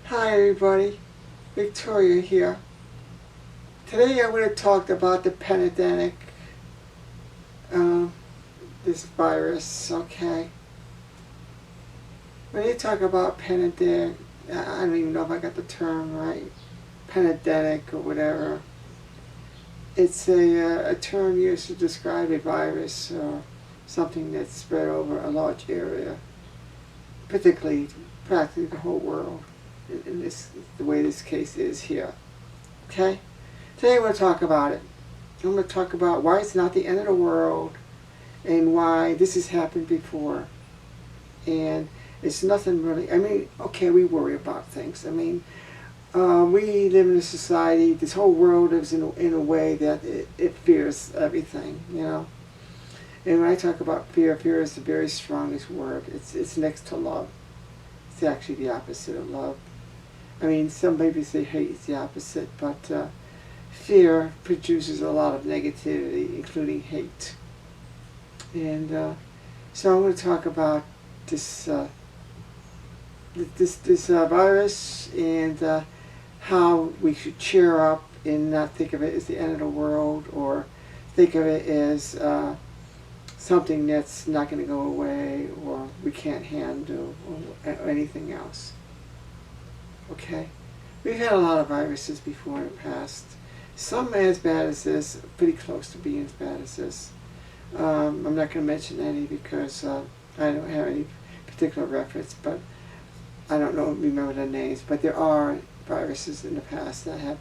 Hi everybody, Victoria here. Today I'm going to talk about the pandemic, um, this virus, okay? When you talk about pandemic, I don't even know if I got the term right, pandemic or whatever. It's a term used to describe a virus or something that's spread over a large area, particularly practically the whole world, in this, the way this case is here, okay? Today I want to talk about it. I'm going to talk about why it's not the end of the world and why this has happened before. And it's nothing really, I mean, okay, we worry about things. I mean, we live in a society, this whole world lives in a way that it fears everything, you know. And when I talk about fear, fear is the very strongest word. It's next to love. It's actually the opposite of love. I mean, some maybe say hate is the opposite, but fear produces a lot of negativity, including hate. And so I'm going to talk about this this virus and how we should cheer up and not think of it as the end of the world, or think of it as something that's not going to go away or we can't handle or anything else. Okay? We've had a lot of viruses before in the past. Some as bad as this, pretty close to being as bad as this. I'm not going to mention any because I don't have any particular reference, but I don't remember the names. But there are viruses in the past that have,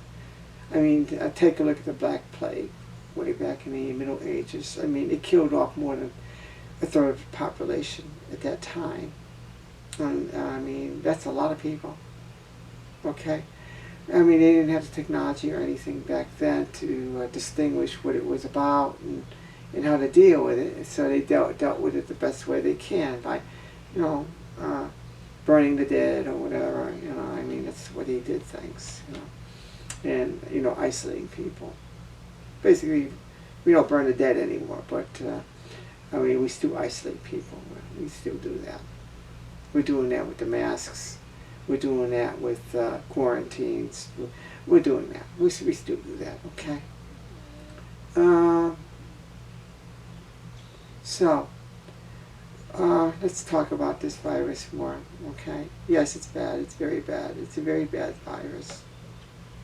I mean, take a look at the Black Plague way back in the Middle Ages. I mean, it killed off more than a third of the population at that time. And I mean, that's a lot of people. Okay? I mean, they didn't have the technology or anything back then to distinguish what it was about and how to deal with it. So they dealt with it the best way they can by, you know, burning the dead or whatever. You know, I mean, that's what he did things. You know, and you know, isolating people. Basically, we don't burn the dead anymore, but I mean, we still isolate people. We still do that. We're doing that with the masks. We're doing that with quarantines. We're doing that. We still do that, okay? So, let's talk about this virus more, okay? Yes, it's bad. It's very bad. It's a very bad virus,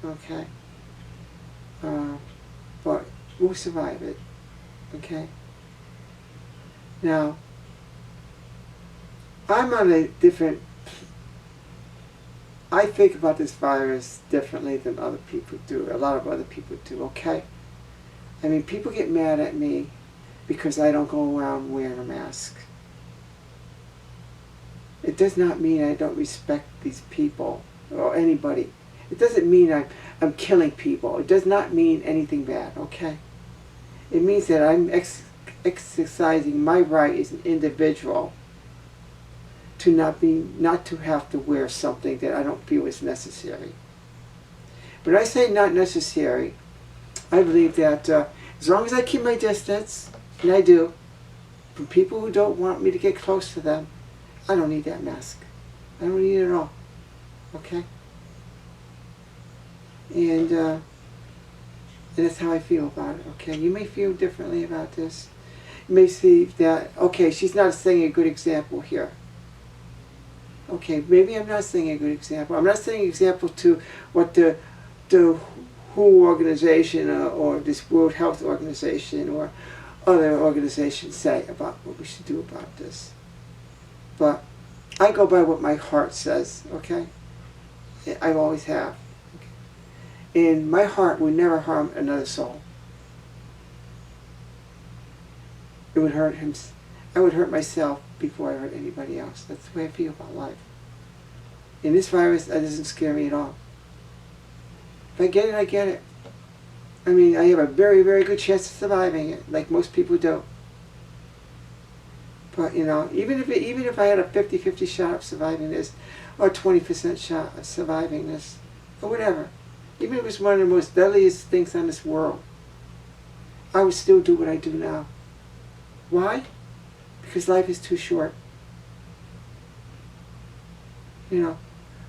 okay? But we'll survive it, okay? Now, I'm on a different... I think about this virus differently than other people do. A lot of other people do, okay? I mean, people get mad at me because I don't go around wearing a mask. It does not mean I don't respect these people or anybody. It doesn't mean I'm killing people. It does not mean anything bad, okay? It means that I'm exercising my right as an individual to not to have to wear something that I don't feel is necessary. But I say not necessary, I believe that as long as I keep my distance, and I do, from people who don't want me to get close to them, I don't need that mask. I don't need it at all. Okay? And that's how I feel about it. Okay? You may feel differently about this. You may see that, okay, she's not setting a good example here. Okay, maybe I'm not setting a good example. I'm not setting an example to what the WHO organization or this World Health Organization or other organizations say about what we should do about this. But I go by what my heart says, okay? I always have. Okay? And my heart would never harm another soul. It would hurt him. I would hurt myself before I hurt anybody else. That's the way I feel about life. And this virus, that doesn't scare me at all. If I get it, I get it. I mean, I have a very, very good chance of surviving it, like most people do. But, you know, even if I had a 50-50 shot of surviving this, or a 20% shot of surviving this, or whatever, even if it was one of the most deadliest things on this world, I would still do what I do now. Why? Because life is too short. You know,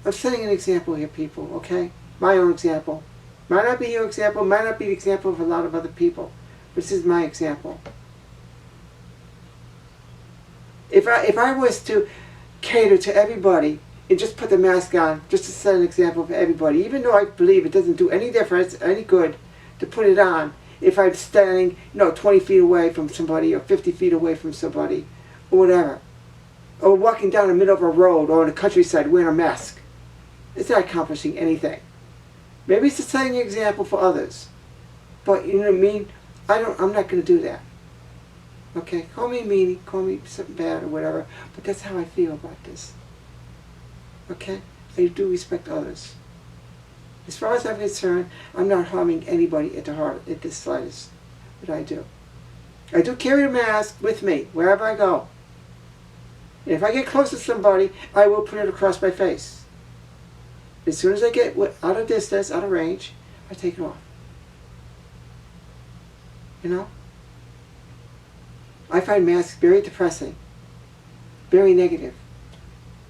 I'm setting an example here, people, okay? My own example. Might not be your example, might not be the example of a lot of other people. But this is my example. If I was to cater to everybody and just put the mask on, just to set an example for everybody, even though I believe it doesn't do any difference, any good, to put it on, if I'm standing, 20 feet away from somebody or 50 feet away from somebody, or whatever, or walking down the middle of a road or in the countryside wearing a mask, it's not accomplishing anything. Maybe it's setting an example for others, but you know what I mean? I'm not going to do that. Okay, call me a meanie, call me something bad or whatever, but that's how I feel about this. Okay, I do respect others. As far as I'm concerned, I'm not harming anybody at the slightest. But I do. I do carry a mask with me wherever I go. And if I get close to somebody, I will put it across my face. As soon as I get out of distance, out of range, I take it off. You know? I find masks very depressing, very negative.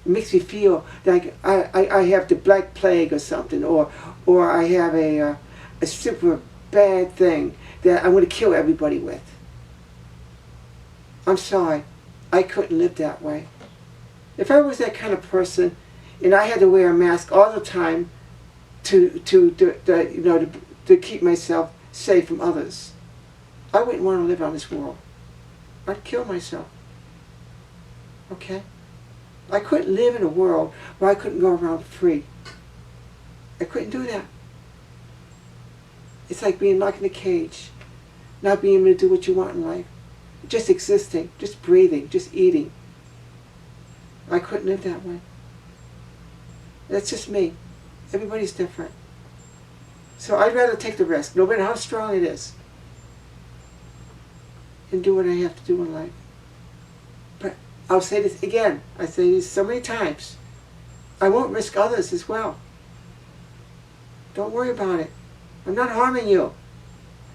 It makes me feel like I have the Black Plague or something, or I have a super bad thing that I'm going to kill everybody with. I'm sorry, I couldn't live that way. If I was that kind of person, and I had to wear a mask all the time to keep myself safe from others, I wouldn't want to live on this world. I'd kill myself. Okay? I couldn't live in a world where I couldn't go around free. I couldn't do that. It's like being locked in a cage, not being able to do what you want in life. Just existing, just breathing, just eating. I couldn't live that way. That's just me. Everybody's different. So I'd rather take the risk, no matter how strong it is, and do what I have to do in life. But I'll say this again. I say this so many times. I won't risk others as well. Don't worry about it. I'm not harming you.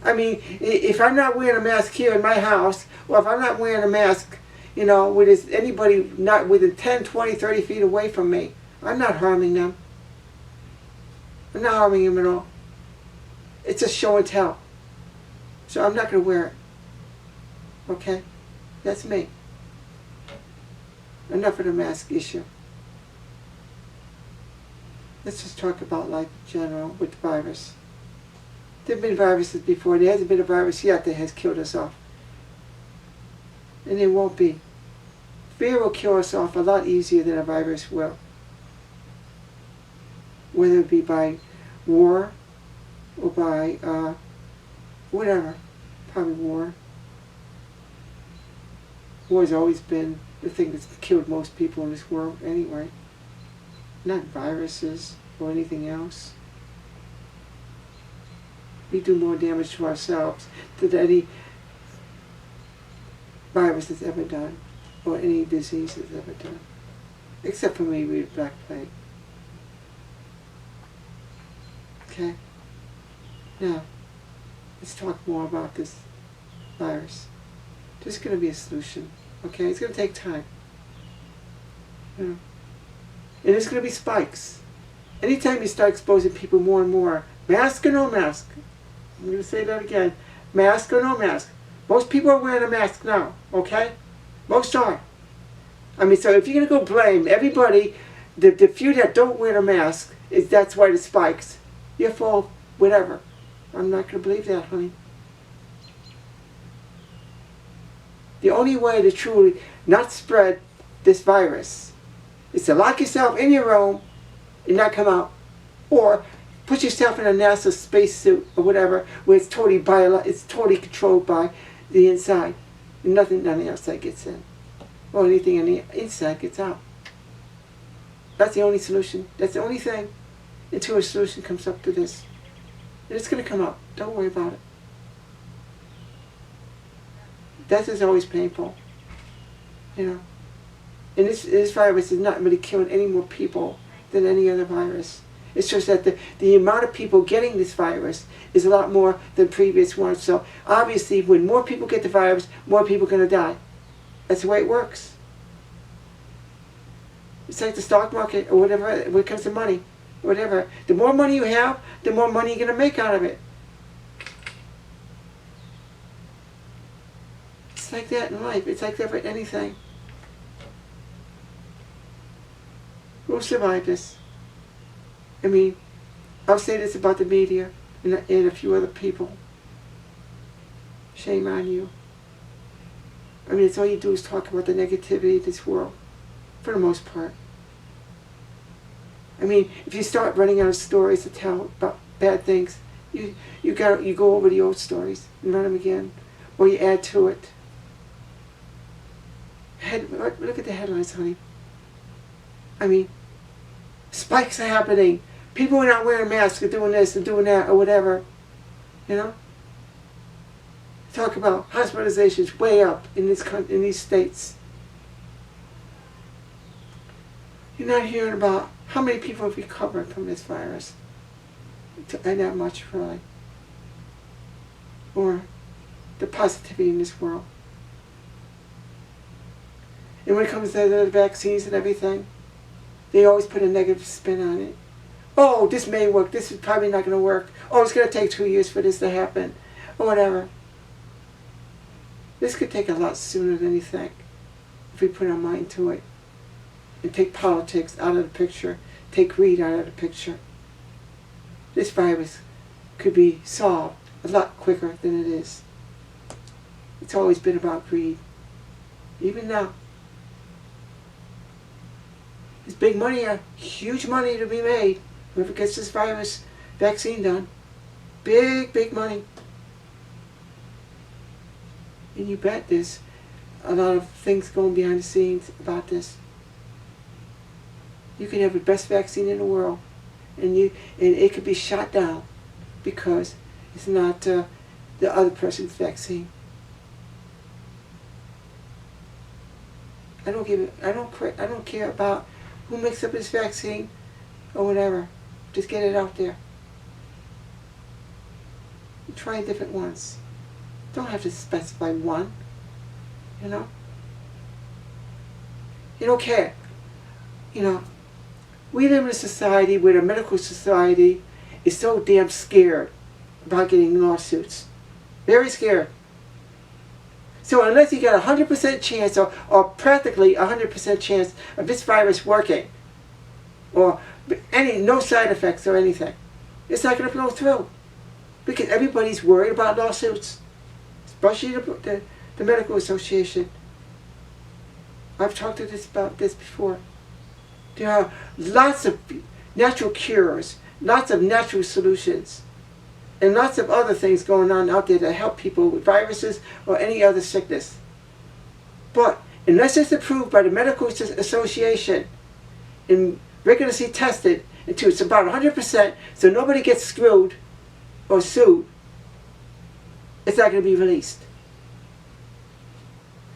I mean, if I'm not wearing a mask here in my house, or if I'm not wearing a mask, with anybody not within 10, 20, 30 feet away from me, I'm not harming them. I'm not harming them at all. It's a show and tell. So I'm not going to wear it. Okay? That's me. Enough of the mask issue. Let's just talk about life in general with the virus. There have been viruses before. There hasn't been a virus yet that has killed us off. And there won't be. Fear will kill us off a lot easier than a virus will. Whether it be by war or by whatever. Probably war. War has always been the thing that's killed most people in this world anyway. Not viruses or anything else. We do more damage to ourselves than any virus has ever done, or any disease has ever done. Except for maybe the Black Plague. Okay? Now, let's talk more about this virus. There's going to be a solution. Okay? It's going to take time. And there's going to be spikes. Anytime you start exposing people more and more, mask or no mask, I'm going to say that again, mask or no mask. Most people are wearing a mask now, okay? Most are. I mean, so if you're going to go blame everybody, the few that don't wear a mask, that's why the spikes. You're full, whatever. I'm not going to believe that, honey. The only way to truly not spread this virus is to lock yourself in your room and not come out. Or put yourself in a NASA spacesuit or whatever, where it's totally controlled by the inside. And nothing on the outside gets in. Or anything on the inside gets out. That's the only solution. That's the only thing until a solution comes up to this. And it's going to come up. Don't worry about it. Death is always painful. And this virus is not really killing any more people than any other virus. It's just that the amount of people getting this virus is a lot more than previous ones. So obviously when more people get the virus, more people are going to die. That's the way it works. It's like the stock market or whatever when it comes to money. Whatever. The more money you have, the more money you're going to make out of it. It's like that in life. It's like that with anything. We'll survive this. I mean, I'll say this about the media and a few other people. Shame on you. I mean, it's all you do is talk about the negativity of this world, for the most part. I mean, if you start running out of stories to tell about bad things, you go over the old stories and run them again, or you add to it. Look at the headlines, honey. I mean, spikes are happening. People are not wearing masks, are doing this and doing that, or whatever. You know? Talk about hospitalizations way up in these states. You're not hearing about how many people have recovered from this virus. And that much, really. Or the positivity in this world. And when it comes to the vaccines and everything, they always put a negative spin on it. Oh, this may work. This is probably not going to work. Oh, it's going to take 2 years for this to happen. Or whatever. This could take a lot sooner than you think if we put our mind to it. And take politics out of the picture. Take greed out of the picture. This virus could be solved a lot quicker than it is. It's always been about greed. Even now. There's big money, huge money to be made. Whoever gets this virus vaccine done. Big, big money. And you bet there's a lot of things going behind the scenes about this. You can have the best vaccine in the world, and it could be shot down because it's not the other person's vaccine. I don't care about who makes up this vaccine or whatever. Just get it out there. Try different ones. Don't have to specify one. You know? You don't care. You know, we live in a society where the medical society is so damn scared about getting lawsuits. Very scared. So unless you get a 100% chance or practically 100% chance of this virus working, or no side effects or anything, it's not going to go through. Because everybody's worried about lawsuits. Especially the Medical Association. I've talked about this before. There are lots of natural cures, lots of natural solutions, and lots of other things going on out there that help people with viruses or any other sickness. But unless it's approved by the Medical Association and rigorously tested until it's about 100%, so nobody gets screwed or sued, it's not going to be released.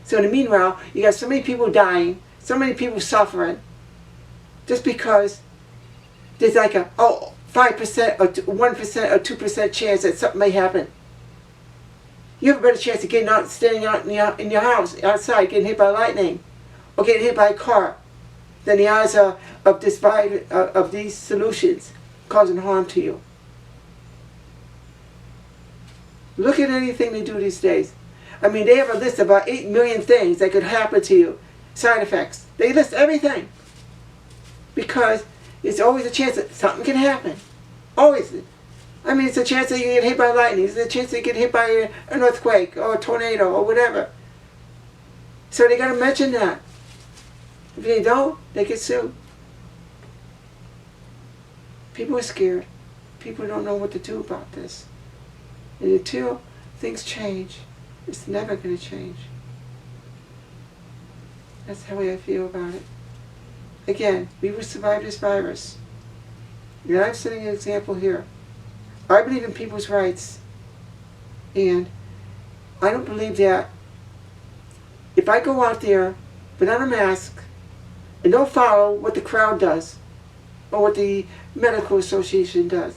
So in the meanwhile, you got so many people dying, so many people suffering, just because there's like a 5% or 1% or 2% chance that something may happen. You have a better chance of getting out, standing out in your house, outside, getting hit by lightning, or getting hit by a car, than the odds of this virus, of these solutions causing harm to you. Look at anything they do these days. I mean, they have a list of about 8 million things that could happen to you. Side effects. They list everything. Because there's always a chance that something can happen. Always. I mean, it's a chance that you get hit by lightning. It's a chance that you get hit by an earthquake or a tornado or whatever. So they got to mention that. If they don't, they get sued. People are scared. People don't know what to do about this. And until things change, it's never going to change. That's how I feel about it. Again, we will survive this virus. And I'm setting an example here. I believe in people's rights. And I don't believe that if I go out there without a mask and don't follow what the crowd does or what the medical association does,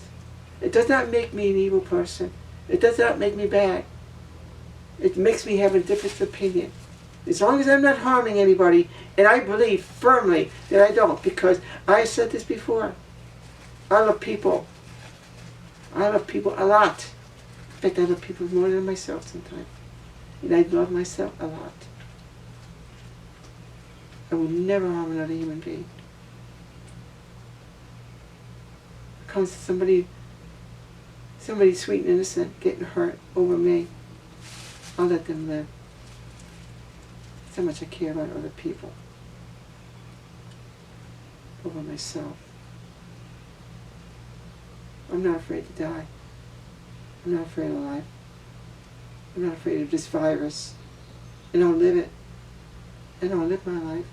it does not make me an evil person. It does not make me bad. It makes me have a different opinion. As long as I'm not harming anybody, and I believe firmly that I don't, because I have said this before. I love people. I love people a lot. In fact, I love people more than myself sometimes. And I love myself a lot. I will never harm another human being. It comes to somebody sweet and innocent getting hurt over me, I'll let them live. That's how much I care about other people over myself. I'm not afraid to die. I'm not afraid of life. I'm not afraid of this virus. And I'll live it. And I'll live my life.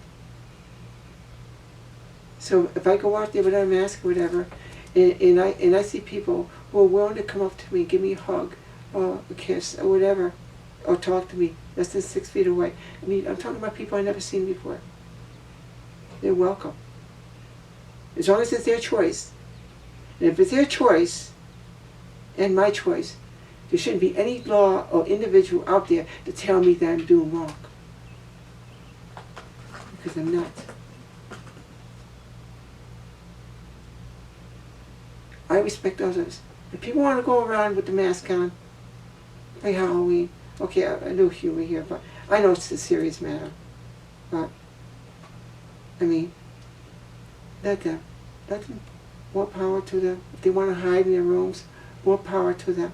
So if I go out there without a mask or whatever, and I see people who are willing to come up to me, give me a hug, or a kiss, or whatever, or talk to me less than 6 feet away. I mean, I'm talking about people I've never seen before. They're welcome. As long as it's their choice. And if it's their choice, and my choice, there shouldn't be any law or individual out there to tell me that I'm doing wrong. Because I'm not. I respect others. If people want to go around with the mask on, like Halloween, okay, I know humor here, but I know it's a serious matter. But, I mean, let them. More power to them. If they want to hide in their rooms, more power to them.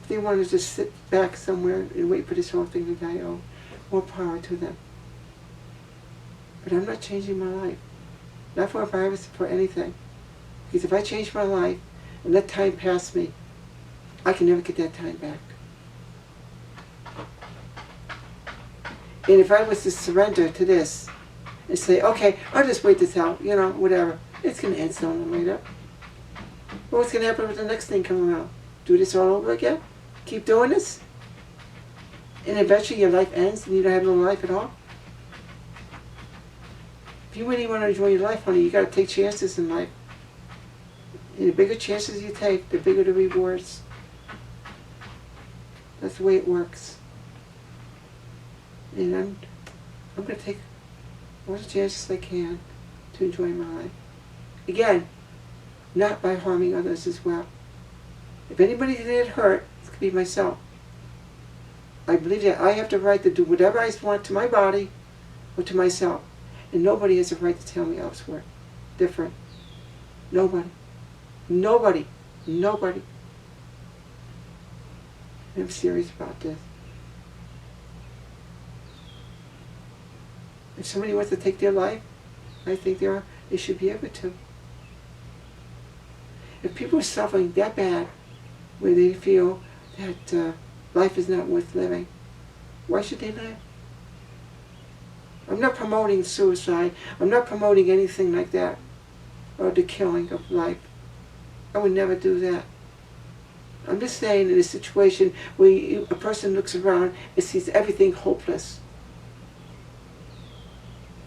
If they want to just sit back somewhere and wait for this whole thing to die out, more power to them. But I'm not changing my life. Not for a virus, for anything. Because if I change my life and let time pass me, I can never get that time back. And if I was to surrender to this and say, okay, I'll just wait this out, you know, whatever, it's going to end sooner or later. Well, what's going to happen with the next thing coming around? Do this all over again? Keep doing this? And eventually your life ends and you don't have no life at all? If you really want to enjoy your life, honey, you got to take chances in life. And the bigger chances you take, the bigger the rewards. That's the way it works. And I'm going to take all the chances I can to enjoy my life. Again, not by harming others as well. If anybody get hurt, it could be myself. I believe that I have the right to do whatever I want to my body or to myself. And nobody has a right to tell me elsewhere. Different. Nobody. Nobody. Nobody. And I'm serious about this. If somebody wants to take their life, I think they should be able to. If people are suffering that bad, where they feel that life is not worth living, why should they live? I'm not promoting suicide. I'm not promoting anything like that, or the killing of life. I would never do that. I'm just saying in a situation where a person looks around and sees everything hopeless.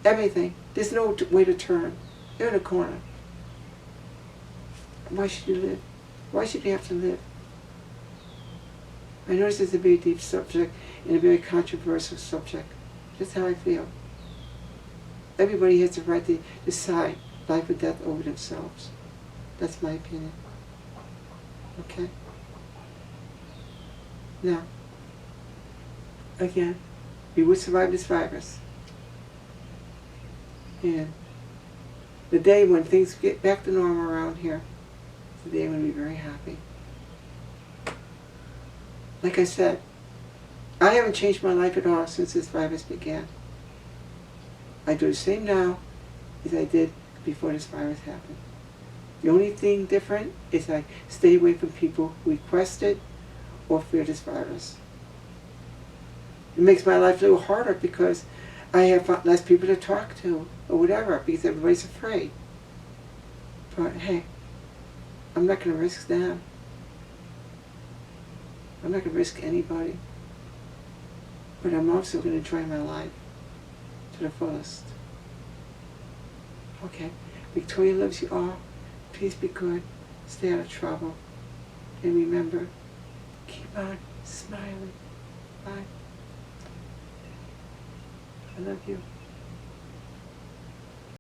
Everything. There's no way to turn. They're in a corner. Why should you live? Why should you have to live? I know this is a very deep subject and a very controversial subject. That's how I feel. Everybody has the right to decide life or death over themselves. That's my opinion. Okay? Now, again, we will survive this virus. And the day when things get back to normal around here, is the day when we'll be very happy. Like I said, I haven't changed my life at all since this virus began. I do the same now as I did before this virus happened. The only thing different is I stay away from people who request it or fear this virus. It makes my life a little harder because I have less people to talk to or whatever because everybody's afraid. But hey, I'm not going to risk them. I'm not going to risk anybody. But I'm also going to enjoy my life to the fullest. Okay, Victoria loves you all. Please be good. Stay out of trouble. And remember, keep on smiling. Bye. I love you.